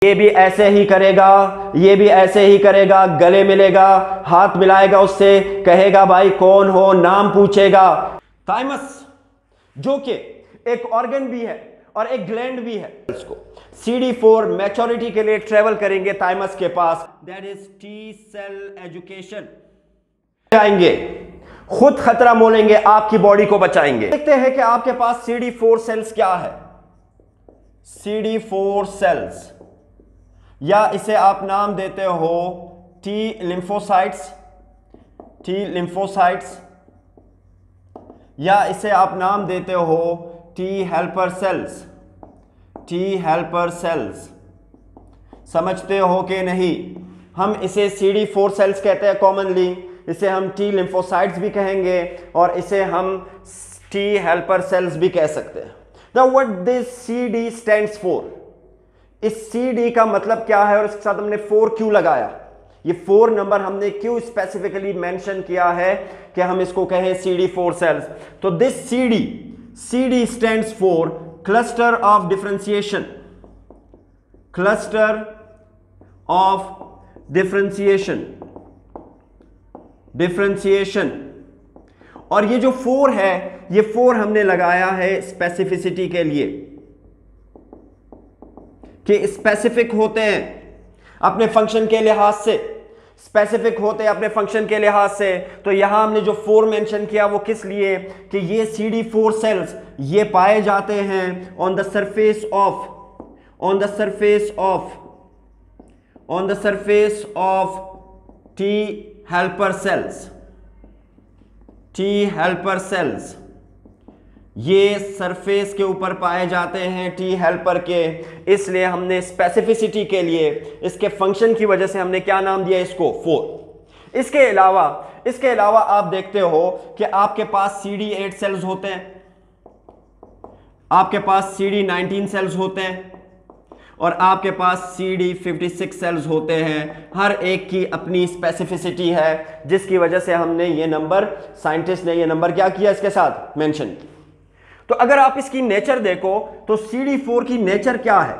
ये भी ऐसे ही करेगा, ये भी ऐसे ही करेगा, गले मिलेगा, हाथ मिलाएगा उससे, कहेगा भाई कौन हो, नाम पूछेगा। थाइमस जो कि एक ऑर्गन भी है और एक ग्लैंड भी है, इसको CD4 मैच्योरिटी के लिए ट्रेवल करेंगे थाइमस के पास, that is T cell education. आएंगे, खुद खतरा मोलेंगे, आपकी बॉडी को बचाएंगे। देखते हैं कि आपके पास CD4 सेल्स क्या है। CD4 सेल्स, या इसे आप नाम देते हो टी लिम्फोसाइट्स, टी लिम्फोसाइट्स, या इसे आप नाम देते हो T helper cells, T helper cells. समझते हो कि नहीं? हम इसे CD4 सेल्स कहते हैं कॉमनली, इसे हम टी लिम्फोसाइट्स भी कहेंगे और इसे हम टी हेल्पर सेल्स भी कह सकते हैं। Now what this CD stands for? इस CD का मतलब क्या है और इसके साथ हमने 4 क्यों लगाया? ये 4 नंबर हमने क्यों स्पेसिफिकली मेंशन किया है कि हम इसको कहें CD4 सेल्स? तो this CD stands for cluster of differentiation, cluster of differentiation, differentiation। और ये जो 4 है, ये 4 हमने लगाया है स्पेसिफिसिटी के लिए, कि स्पेसिफिक होते हैं अपने फंक्शन के लिहाज से, स्पेसिफिक होते हैं अपने फंक्शन के लिहाज से। तो यहां हमने जो 4 मेंशन किया वो किस लिए, कि ये CD4 सेल्स ये पाए जाते हैं on the surface of, on the surface of, on the surface of T helper cells, T helper cells. ये सरफेस के ऊपर पाए जाते हैं टी हेल्पर के, इसलिए हमने स्पेसिफिसिटी के लिए, इसके फंक्शन की वजह से हमने क्या नाम दिया इसको, 4। इसके अलावा आप देखते हो कि आपके पास CD8 सेल्स होते हैं, आपके पास CD19 सेल्स होते हैं और आपके पास CD56 सेल्स होते हैं। हर एक की अपनी स्पेसिफिसिटी है, जिसकी वजह से हमने ये नंबर, साइंटिस्ट ने ये नंबर क्या किया इसके साथ मेंशन। तो अगर आप इसकी नेचर देखो तो CD4 की नेचर क्या है?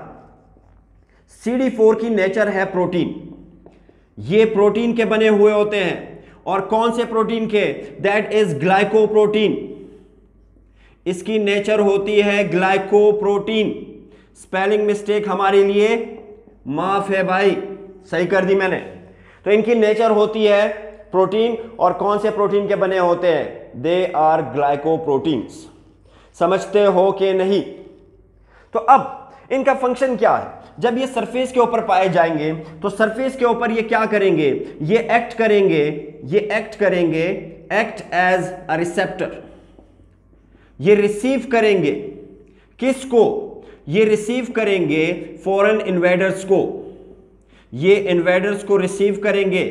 CD4 की नेचर है प्रोटीन। ये प्रोटीन के बने हुए होते हैं, और कौन से प्रोटीन के? That is glycoprotein. इसकी नेचर होती है ग्लाइकोप्रोटीन। स्पेलिंग मिस्टेक हमारे लिए माफ है भाई, सही कर दी मैंने। तो इनकी नेचर होती है प्रोटीन, और कौन से प्रोटीन के बने होते हैं? They are glycoproteins. समझते हो कि नहीं? तो अब इनका फंक्शन क्या है? जब ये सरफेस के ऊपर पाए जाएंगे तो सरफेस के ऊपर ये क्या करेंगे? ये एक्ट करेंगे, ये एक्ट करेंगे, एक्ट एज अ रिसेप्टर। ये रिसीव करेंगे किसको? ये रिसीव करेंगे फॉरेन इन्वेडर्स को। ये इन्वेडर्स को रिसीव करेंगे,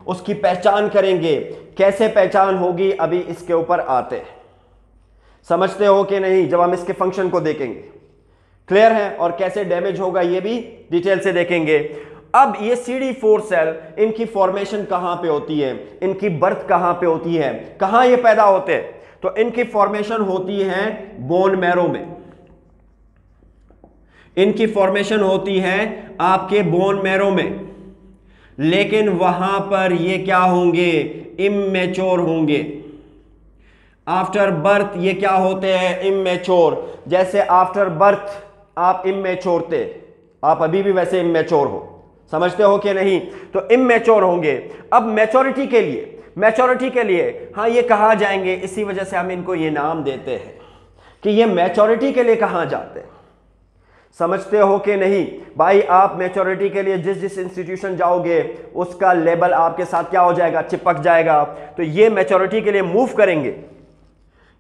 उसकी पहचान करेंगे। कैसे पहचान होगी अभी इसके ऊपर आते हैं। समझते हो कि नहीं? जब हम इसके फंक्शन को देखेंगे क्लियर है, और कैसे डैमेज होगा ये भी डिटेल से देखेंगे। अब ये CD4 सेल, इनकी फॉर्मेशन कहां पे होती है, इनकी बर्थ कहां पे होती है, कहां ये पैदा होते हैं? तो इनकी फॉर्मेशन होती है बोन मैरो में। इनकी फॉर्मेशन होती है आपके बोन मैरो में, लेकिन वहां पर ये क्या होंगे? इमैच्योर होंगे। आफ्टर बर्थ ये क्या होते हैं? इमैच्योर। जैसे आफ्टर बर्थ आप इमैच्योर थे, आप अभी भी वैसे इमैच्योर हो। समझते हो कि नहीं? तो इमैच्योर होंगे। अब मैच्योरिटी के लिए, मैच्योरिटी के लिए हाँ ये कहा जाएंगे, इसी वजह से हम इनको ये नाम देते हैं कि ये मैच्योरिटी के लिए कहाँ जाते हैं। समझते हो कि नहीं भाई? आप मैच्योरिटी के लिए जिस जिस इंस्टीट्यूशन जाओगे उसका लेबल आपके साथ क्या हो जाएगा? चिपक जाएगा। तो ये मैच्योरिटी के लिए मूव करेंगे,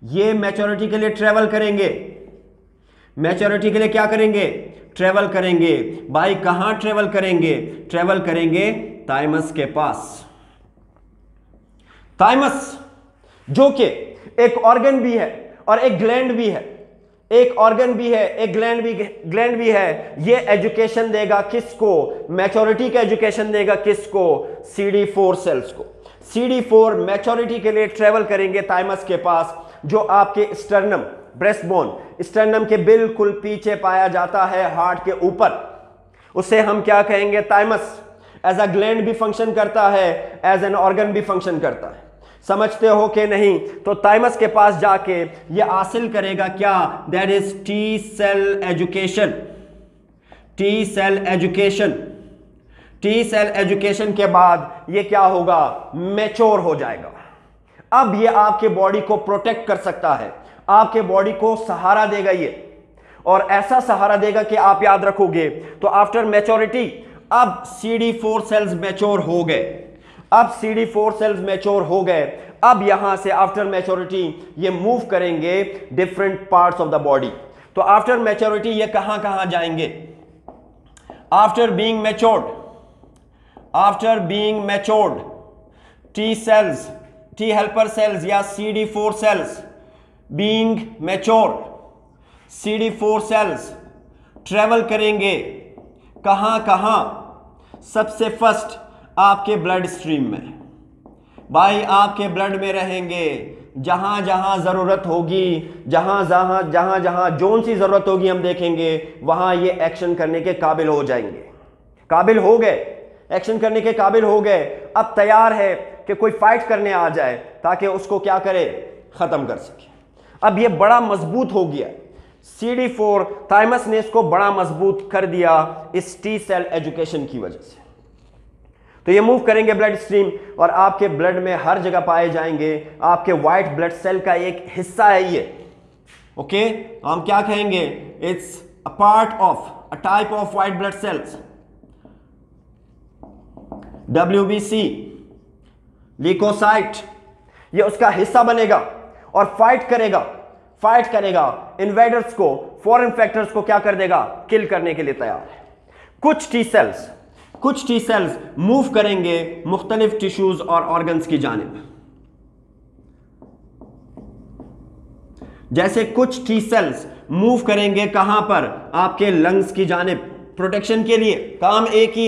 ये मैच्योरिटी के लिए ट्रेवल करेंगे। मैच्योरिटी के लिए क्या करेंगे? ट्रेवल करेंगे। भाई कहां ट्रेवल करेंगे? ट्रेवल करेंगे थाइमस के पास। थाइमस जो कि एक ऑर्गन भी है और एक ग्लैंड भी है, एक ऑर्गन भी है, एक ग्लैंड भी है। ये एजुकेशन देगा किसको? मैच्योरिटी का एजुकेशन देगा किसको? CD4 सेल्स को। CD4 मैच्योरिटी के लिए ट्रेवल करेंगे थाइमस के पास, जो आपके स्टर्नम, ब्रेस्ट बोन, स्टर्नम के बिल्कुल पीछे पाया जाता है, हार्ट के ऊपर। उसे हम क्या कहेंगे, थाइमस। एज अ ग्लैंड भी फंक्शन करता है, एज एन ऑर्गन भी फंक्शन करता है। समझते हो कि नहीं? तो थाइमस के पास जाके ये हासिल करेगा क्या, that is T cell education. T cell education, T cell education के बाद ये क्या होगा, मैच्योर हो जाएगा। अब ये आपके बॉडी को प्रोटेक्ट कर सकता है, आपके बॉडी को सहारा देगा ये, और ऐसा सहारा देगा कि आप याद रखोगे। तो आफ्टर मैच्योरिटी, अब CD4 सेल्स मैच्योर हो गए, अब CD4 सेल्स मैच्योर हो गए। अब यहां से आफ्टर मैच्योरिटी ये मूव करेंगे different parts of the body. तो आफ्टर मैच्योरिटी ये कहां कहां जाएंगे, after being matured, after being matured, T cells, T helper cells या CD4 cells being mature, CD4 cells travel करेंगे कहां कहां, सबसे फर्स्ट आपके ब्लड स्ट्रीम में। भाई आपके ब्लड में रहेंगे, जहां जहां जरूरत होगी, जहां जहां जोन सी जरूरत होगी हम देखेंगे, वहां ये एक्शन करने के काबिल हो जाएंगे। काबिल हो गए, एक्शन करने के काबिल हो गए। अब तैयार है कि कोई फाइट करने आ जाए ताकि उसको क्या करे, खत्म कर सके। अब ये बड़ा मजबूत हो गया, CD4 थाइमस ने इसको बड़ा मजबूत कर दिया इस टी सेल एजुकेशन की वजह से। तो ये मूव करेंगे ब्लड स्ट्रीम, और आपके ब्लड में हर जगह पाए जाएंगे। आपके व्हाइट ब्लड सेल का एक हिस्सा है ये, ओके। हम क्या कहेंगे, it's a part of a type of white blood cells, WBC, leucocyte. ये उसका हिस्सा बनेगा और फाइट करेगा इन्वेडर्स को, फॉरेन फैक्टर्स को क्या कर देगा, किल करने के लिए तैयार है। कुछ टी सेल्स मूव करेंगे मुख्तलिफ टिश्यूज और ऑर्गन्स की जानिब। जैसे कुछ टी सेल्स मूव करेंगे कहां पर, आपके लंग्स की जानिब, प्रोटेक्शन के लिए। काम एक ही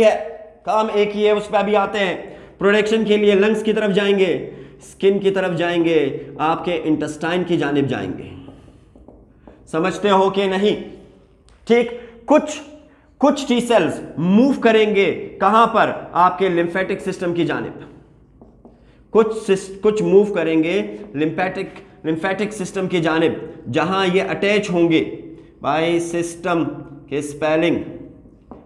है, उस पर अभी आते हैं। प्रोटेक्शन के लिए लंग्स की तरफ जाएंगे, स्किन की तरफ जाएंगे, आपके इंटेस्टाइन की जानिब जाएंगे। समझते हो कि नहीं? ठीक। कुछ टी सेल्स मूव करेंगे कहां पर, आपके लिम्फेटिक सिस्टम की जानिब। कुछ मूव करेंगे लिम्फेटिक सिस्टम की जानिब, जहां ये अटैच होंगे। भाई सिस्टम के स्पेलिंग,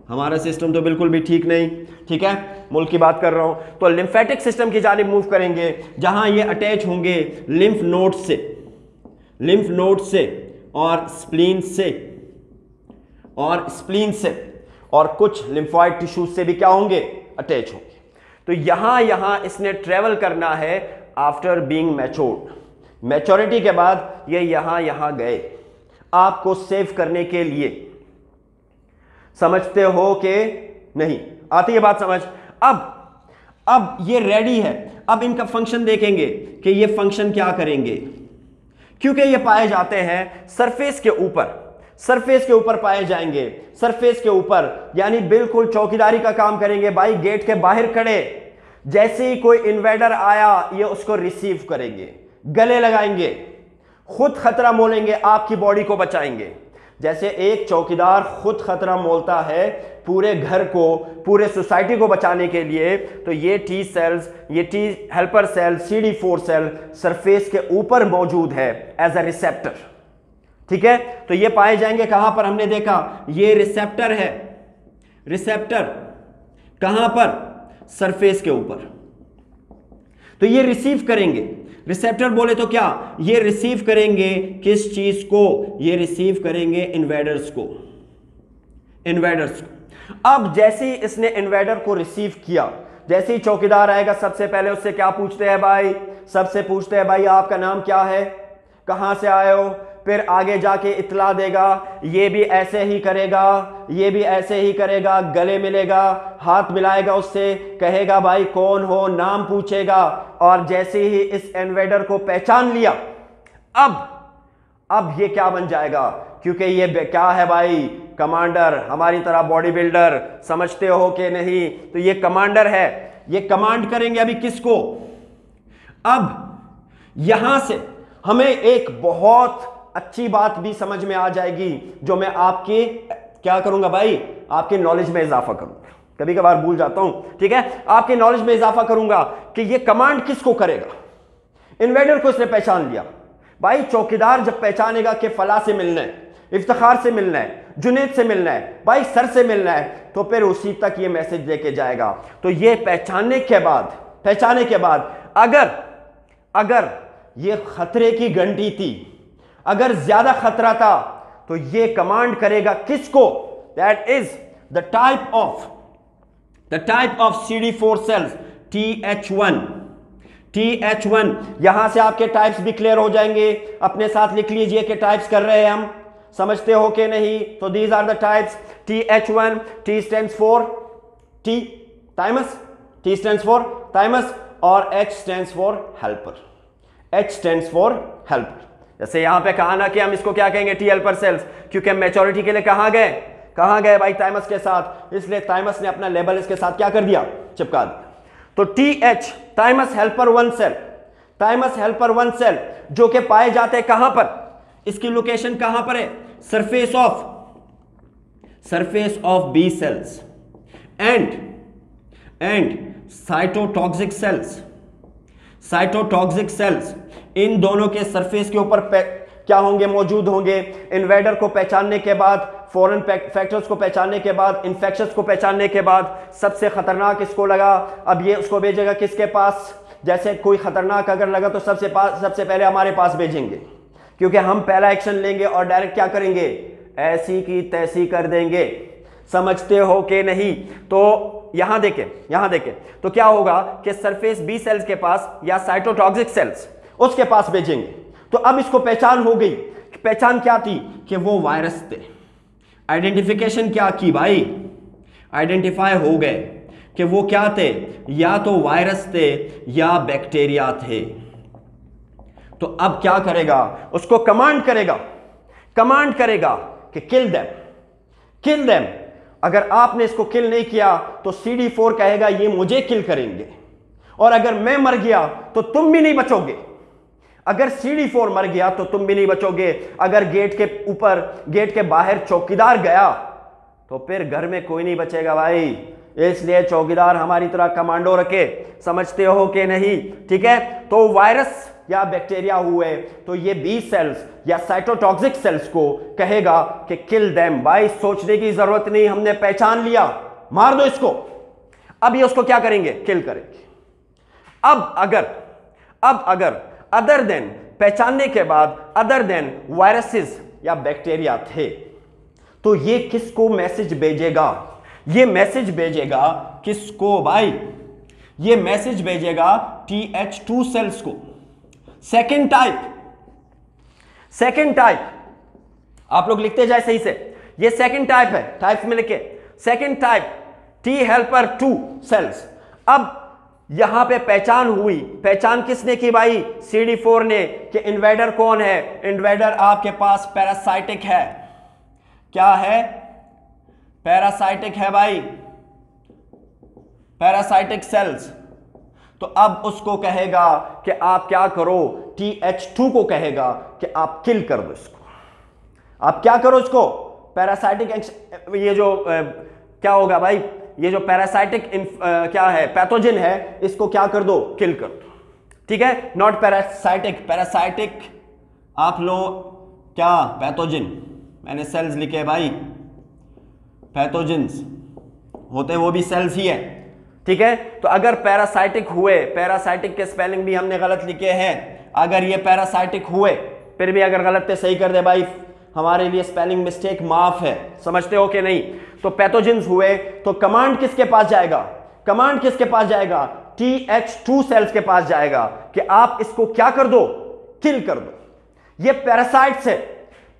हमारा सिस्टम तो बिल्कुल भी ठीक नहीं, ठीक है, मुल्क की बात कर रहा हूं। तो लिम्फेटिक सिस्टम की जानिब मूव करेंगे, जहां ये अटैच होंगे लिम्फ नोड से और स्प्लीन से, और कुछ लिम्फोइड टिश्यूज से भी क्या होंगे, अटैच होंगे। तो यहां इसने ट्रेवल करना है आफ्टर बीइंग मैच्योर्ड। मैच्योरिटी के बाद ये यहां गए आपको सेव करने के लिए। समझते हो कि नहीं? आती है बात समझ? अब ये रेडी है। अब इनका फंक्शन देखेंगे कि ये फंक्शन क्या करेंगे, क्योंकि ये पाए जाते हैं सरफेस के ऊपर पाए जाएंगे। सरफेस के ऊपर यानी बिल्कुल चौकीदारी का काम करेंगे। भाई गेट के बाहर खड़े, जैसे ही कोई इन्वेडर आया ये उसको रिसीव करेंगे, गले लगाएंगे, खुद खतरा मोलेंगे, आपकी बॉडी को बचाएंगे। जैसे एक चौकीदार खुद खतरा मोलता है पूरे घर को, पूरे सोसाइटी को बचाने के लिए, तो ये टी सेल्स, ये T helper cell, CD4 cell surface के ऊपर मौजूद है एज अ रिसेप्टर। ठीक है, तो ये पाए जाएंगे कहां पर, हमने देखा ये रिसेप्टर है। रिसेप्टर कहां पर, सरफेस के ऊपर। तो ये रिसीव करेंगे, रिसेप्टर बोले तो क्या, ये रिसीव करेंगे किस चीज को, ये रिसीव करेंगे इन्वेडर्स को। अब जैसे ही इसने इन्वेडर को रिसीव किया, जैसे ही चौकीदार आएगा सबसे पहले उससे क्या पूछते हैं भाई, सबसे पूछते हैं भाई आपका नाम क्या है, कहां से आए हो, फिर आगे जाके इतला देगा, ये भी ऐसे ही करेगा, ये भी ऐसे ही करेगा, गले मिलेगा, हाथ मिलाएगा उससे, कहेगा भाई कौन हो, नाम पूछेगा। और जैसे ही इस इन्वेडर को पहचान लिया, अब ये क्या बन जाएगा, क्योंकि ये क्या है भाई, कमांडर, हमारी तरह बॉडी बिल्डर। समझते हो कि नहीं? तो ये कमांडर है, ये कमांड करेंगे अभी किसको। अब यहां से हमें एक बहुत अच्छी बात भी समझ में आ जाएगी, जो मैं आपके क्या करूंगा भाई, आपकी नॉलेज में इजाफा करूंगा, कभी कभार भूल जाता हूं, ठीक है, आपकी नॉलेज में इजाफा करूंगा कि ये कमांड किसको करेगा। इन्वेडर को इसने पहचान लिया, भाई चौकीदार जब पहचानेगा कि फला से मिलना है, इफ्तिखार से मिलना है, जुनेद से मिलना है, भाई सर से मिलना है, तो फिर उसी तक ये मैसेज लेके जाएगा। तो ये पहचानने के बाद अगर ये खतरे की घंटी थी, अगर ज्यादा खतरा था, तो ये कमांड करेगा किसको, that is the type of CD4 cells TH1। यहां से आपके टाइप्स भी क्लियर हो जाएंगे, अपने साथ लिख लीजिए कि टाइप्स कर रहे हैं हम, समझते हो कि नहीं। तो these are the types TH1, T stands for thymus और H stands for helper। जैसे यहां पे कहा ना कि हम इसको क्या कहेंगे, T helper सेल्स, क्योंकि मैच्योरिटी के लिए कहां गए भाई, थाइमस के साथ, इसलिए थाइमस ने अपना लेबल इसके साथ क्या कर दिया, चिपका दिया। तो TH थाइमस हेल्पर 1 सेल जो कि पाए जाते हैं कहां पर, इसकी लोकेशन कहां पर है, surface of B cells and cytotoxic cells, इन दोनों के सरफेस के ऊपर क्या होंगे, मौजूद होंगे। इन्वेडर को पहचानने के बाद, फॉरेन फैक्टर्स को पहचानने के बाद, इन्फेक्शंस को पहचानने के बाद, सबसे खतरनाक इसको लगा, अब ये उसको भेजेगा किसके पास, जैसे कोई खतरनाक अगर लगा तो सबसे पहले हमारे पास भेजेंगे, क्योंकि हम पहला एक्शन लेंगे और डायरेक्ट क्या करेंगे, ऐसी की तैसी कर देंगे, समझते हो कि नहीं। तो यहां देखें तो क्या होगा कि सरफेस बी सेल्स के पास या साइटोटॉक्सिक सेल्स उसके पास भेजेंगे। तो अब इसको पहचान हो गई, पहचान क्या थी कि वो वायरस थे, आइडेंटिफिकेशन क्या की भाई, आइडेंटिफाई हो गए कि वो क्या थे, या तो वायरस थे या बैक्टीरिया थे। तो अब क्या करेगा, उसको कमांड करेगा कि किल देम। अगर आपने इसको किल नहीं किया तो CD4 कहेगा ये मुझे किल करेंगे, और अगर मैं मर गया तो तुम भी नहीं बचोगे। अगर CD4 मर गया तो तुम भी नहीं बचोगे। अगर गेट के बाहर चौकीदार गया तो फिर घर में कोई नहीं बचेगा भाई, इसलिए चौकीदार हमारी तरह कमांडो रखे, समझते हो कि नहीं, ठीक है। तो वायरस या बैक्टीरिया हुए तो ये बी सेल्स या साइटोटॉक्सिक सेल्स को कहेगा कि किल देम। भाई सोचने की जरूरत नहीं, हमने पहचान लिया, मार दो इसको। अब ये उसको क्या करेंगे, किल करेंगे। अब अगर अदर देन, पहचानने के बाद अदर देन वायरसेस या बैक्टीरिया थे, तो ये किसको मैसेज भेजेगा, ये मैसेज भेजेगा किसको भाई, ये मैसेज भेजेगा TH2 सेल्स को। सेकेंड टाइप आप लोग लिखते जाए सही से, ये सेकेंड टाइप है, टाइप्स में लिखे सेकेंड टाइप T helper 2 सेल्स। अब यहां पे पहचान किसने की भाई, CD4 ने, कि इन्वेडर कौन है। इन्वेडर आपके पास पैरासाइटिक है, क्या है, पैरासाइटिक है भाई, पैरासाइटिक सेल्स। तो अब उसको कहेगा कि आप क्या करो, TH2 को कहेगा कि आप किल कर दो इसको, आप क्या करो इसको, पैरासाइटिक ये जो क्या होगा भाई, ये जो पैरासाइटिक क्या है, पैथोजन है, इसको क्या कर दो, किल कर दो, ठीक है। नॉट पैरासाइटिक आप लोग क्या, पैथोजन, मैंने सेल्स लिखे भाई, पैथोजेंस होते वो भी सेल्स ही है, ठीक है। तो अगर पैरासाइटिक हुए, पैरासाइटिक के स्पेलिंग भी हमने गलत लिखे हैं, अगर ये पैरासाइटिक हुए, फिर भी अगर गलत थे सही कर दे भाई, हमारे लिए स्पेलिंग मिस्टेक माफ है, समझते हो कि नहीं। तो पैथोजेंस हुए तो कमांड किसके पास जाएगा, TH2 सेल्स के पास जाएगा कि आप इसको क्या कर दो, किल कर दो। ये पैरासाइट्स है,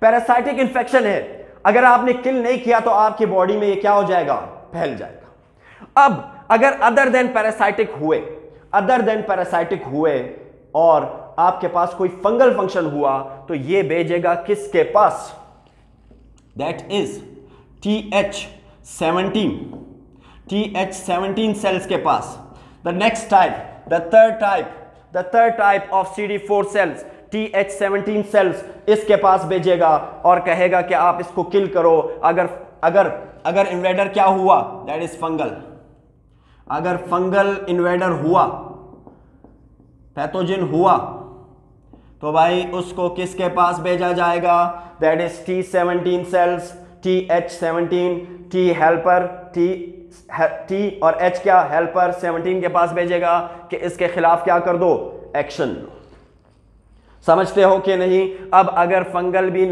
पैरासाइटिक इंफेक्शन है, अगर आपने किल नहीं किया तो आपकी बॉडी में ये क्या हो जाएगा, फैल जाएगा। अब अगर अदर देन पैरासाइटिक हुए और आपके पास कोई फंगल फंक्शन हुआ तो ये भेजेगा किसके पास, दैट इज TH17 सेल्स के पास। The next type, the third type of CD4 cells, TH17 cells, इसके पास भेजेगा और कहेगा कि आप इसको किल करो। अगर अगर अगर इन्वेडर क्या हुआ, दैट इज फंगल, अगर फंगल इन्वेडर हुआ, पैथोजन हुआ, तो भाई उसको किसके पास भेजा जाएगा, that is T17 cells, TH17, T helper, T और H क्या हेल्पर 17 के पास भेजेगा कि इसके खिलाफ क्या कर दो, एक्शन। समझते हो कि नहीं। अब अगर फंगल भी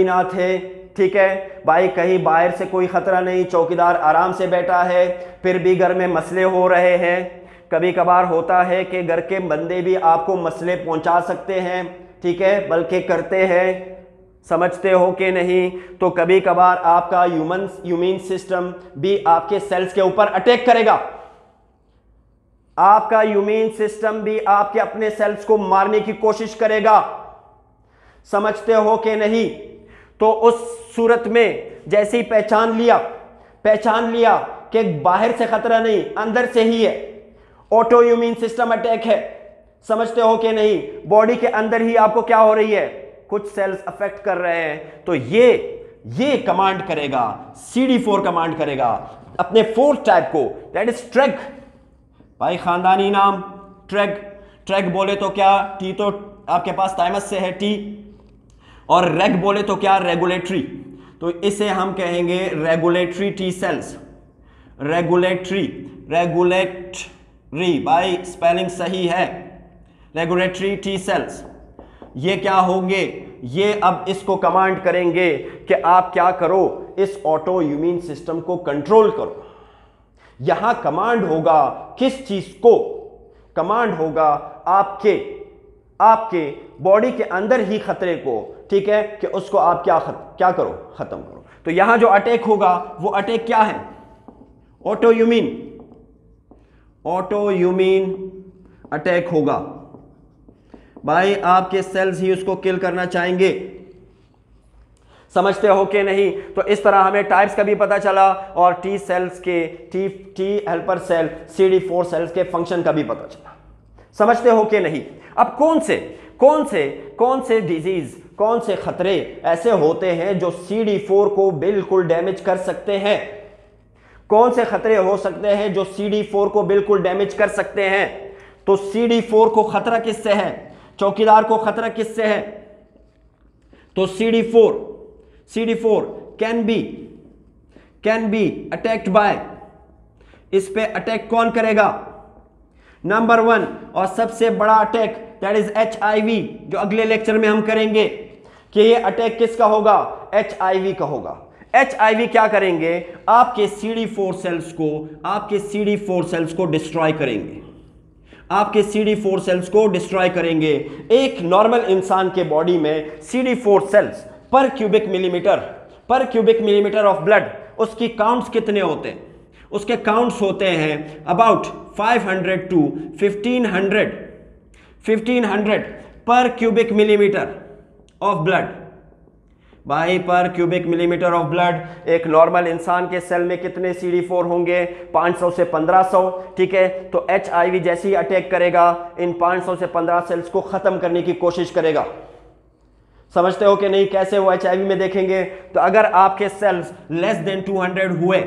ना थे, ठीक है भाई, कहीं बाहर से कोई खतरा नहीं, चौकीदार आराम से बैठा है, फिर भी घर में मसले हो रहे हैं। कभी कभार होता है कि घर के बंदे भी आपको मसले पहुंचा सकते हैं, ठीक है, बल्कि करते हैं। समझते हो कि नहीं। तो कभी कभार आपका ह्यूमन सिस्टम भी आपके सेल्स के ऊपर अटैक करेगा, आपका ह्यूमन सिस्टम भी आपके अपने सेल्स को मारने की कोशिश करेगा। समझते हो कि नहीं। तो उस सूरत में जैसे ही पहचान लिया कि बाहर से खतरा नहीं, अंदर से ही है, ऑटो इम्यून सिस्टम अटैक है। समझते हो कि नहीं। बॉडी के अंदर ही आपको क्या हो रही है, कुछ सेल्स अफेक्ट कर रहे हैं, तो ये कमांड करेगा, CD4 कमांड करेगा अपने फोर्थ टाइप को, दैट इज ट्रैग। भाई खानदानी नाम ट्रैग बोले तो क्या, टी तो आपके पास थाइमस से है टी, और रेग बोले तो क्या, रेगुलेटरी। तो इसे हम कहेंगे रेगुलेटरी टी सेल्स, रेगुलेटरी भाई स्पेलिंग सही है, रेगुलेटरी टी सेल्स। ये क्या होंगे, ये अब इसको कमांड करेंगे कि आप क्या करो, इस ऑटो इम्यून सिस्टम को कंट्रोल करो। यहां कमांड होगा किस चीज को, कमांड होगा आपके बॉडी के अंदर ही खतरे को, ठीक है, कि उसको आप क्या करो, खत्म करो। तो यहां जो अटैक होगा वो अटैक क्या है, ऑटो इम्यून अटैक होगा। भाई आपके सेल्स ही उसको किल करना चाहेंगे। समझते हो कि नहीं। तो इस तरह हमें टाइप्स का भी पता चला, और टी सेल्स के T helper cell, CD4 cells के फंक्शन का भी पता चला। समझते हो कि नहीं। अब कौन से डिजीज, कौन से खतरे ऐसे होते हैं जो CD4 को बिल्कुल डैमेज कर सकते हैं, कौन से खतरे हो सकते हैं जो CD4 को बिल्कुल डैमेज कर सकते हैं। तो CD4 को खतरा किससे है, चौकीदार को खतरा किससे है, तो CD4 can be attacked by, इस पे अटैक कौन करेगा, नंबर 1 और सबसे बड़ा अटैक दैट इज HIV, जो अगले लेक्चर में हम करेंगे कि ये अटैक किसका होगा, HIV का होगा। HIV क्या करेंगे, आपके CD4 सेल्स को डिस्ट्रॉय करेंगे, आपके CD4 सेल्स को डिस्ट्रॉय करेंगे। एक नॉर्मल इंसान के बॉडी में CD4 सेल्स पर क्यूबिक मिलीमीटर ऑफ ब्लड, उसकी काउंट्स कितने होते हैं, उसके काउंट्स होते हैं अबाउट 500 to 1500 पर क्यूबिक मिलीमीटर ऑफ ब्लड। भाई पर क्यूबिक मिलीमीटर ऑफ ब्लड एक नॉर्मल इंसान के सेल में कितने CD4 होंगे, 500 से 1500, ठीक है। तो HIV जैसे ही अटैक करेगा, इन 500 से 15 सेल्स को खत्म करने की कोशिश करेगा। समझते हो कि नहीं। कैसे वो HIV में देखेंगे, तो अगर आपके सेल्स लेस देन 200 हुए,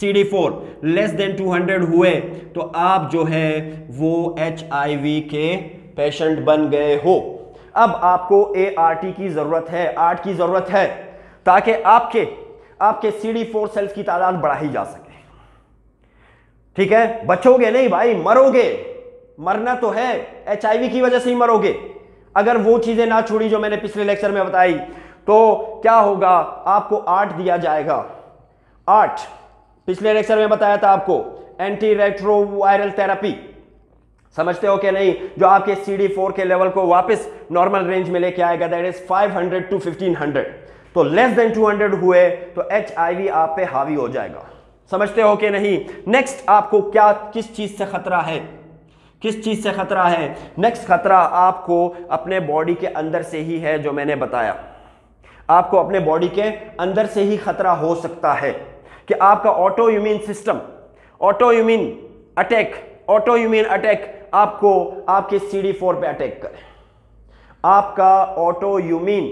CD4 लेस देन 200 हुए, तो आप जो है वो HIV के पेशेंट बन गए हो। अब आपको ART की जरूरत है, ताकि आपके CD4 सेल्स की तादाद बढ़ाई जा सके, ठीक है। बचोगे नहीं भाई, मरोगे, मरना तो है, HIV की वजह से ही मरोगे। अगर वो चीजें ना छोड़ी जो मैंने पिछले लेक्चर में बताई, तो क्या होगा, आपको 8 दिया जाएगा। 8 पिछले लेक्चर में बताया था आपको, एंटी रेट्रोवायरल थेरेपी। समझते हो कि नहीं, जो आपके CD4 के लेवल को वापस नॉर्मल रेंज में लेके आएगा, दैट इज 500 to 1500। तो लेस देन 200 हुए तो HIV आप पे हावी हो जाएगा। समझते हो कि नहीं। नेक्स्ट आपको किस चीज से खतरा है, नेक्स्ट खतरा आपको अपने बॉडी के अंदर से ही है, जो मैंने बताया। आपको अपने बॉडी के अंदर से ही खतरा हो सकता है कि आपका auto immune system, auto immune attack आपको आपके CD4 पे अटैक करे। आपका ऑटो इम्यून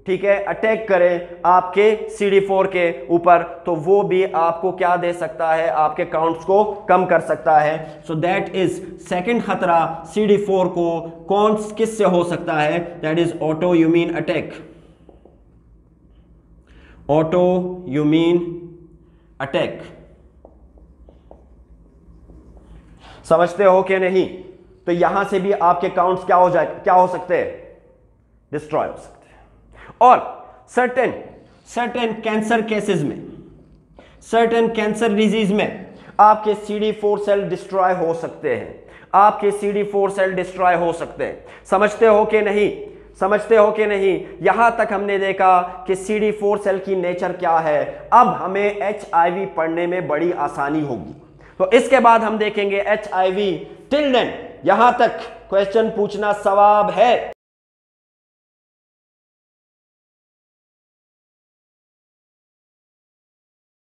ठीक है, अटैक करें आपके CD4 के ऊपर, तो वो भी आपको क्या दे सकता है, आपके काउंट्स को कम कर सकता है। सो दैट इज सेकंड खतरा CD4 को कौन किस से हो सकता है, that is auto immune attack. Auto immune attack, समझते हो कि नहीं? तो यहां से भी आपके काउंट्स क्या हो सकते हैं, डिस्ट्रॉय हो सकते हैं। और सर्टेन कैंसर केसेस में, सर्टेन कैंसर डिजीज में आपके CD4 सेल डिस्ट्रॉय हो सकते हैं, आपके CD4 सेल डिस्ट्रॉय हो सकते हैं। समझते हो कि नहीं? समझते हो कि नहीं? यहां तक हमने देखा कि CD4 सेल की नेचर क्या है। अब हमें HIV पढ़ने में बड़ी आसानी होगी, तो इसके बाद हम देखेंगे HIV। टिल देन यहां तक क्वेश्चन पूछना सवाब है।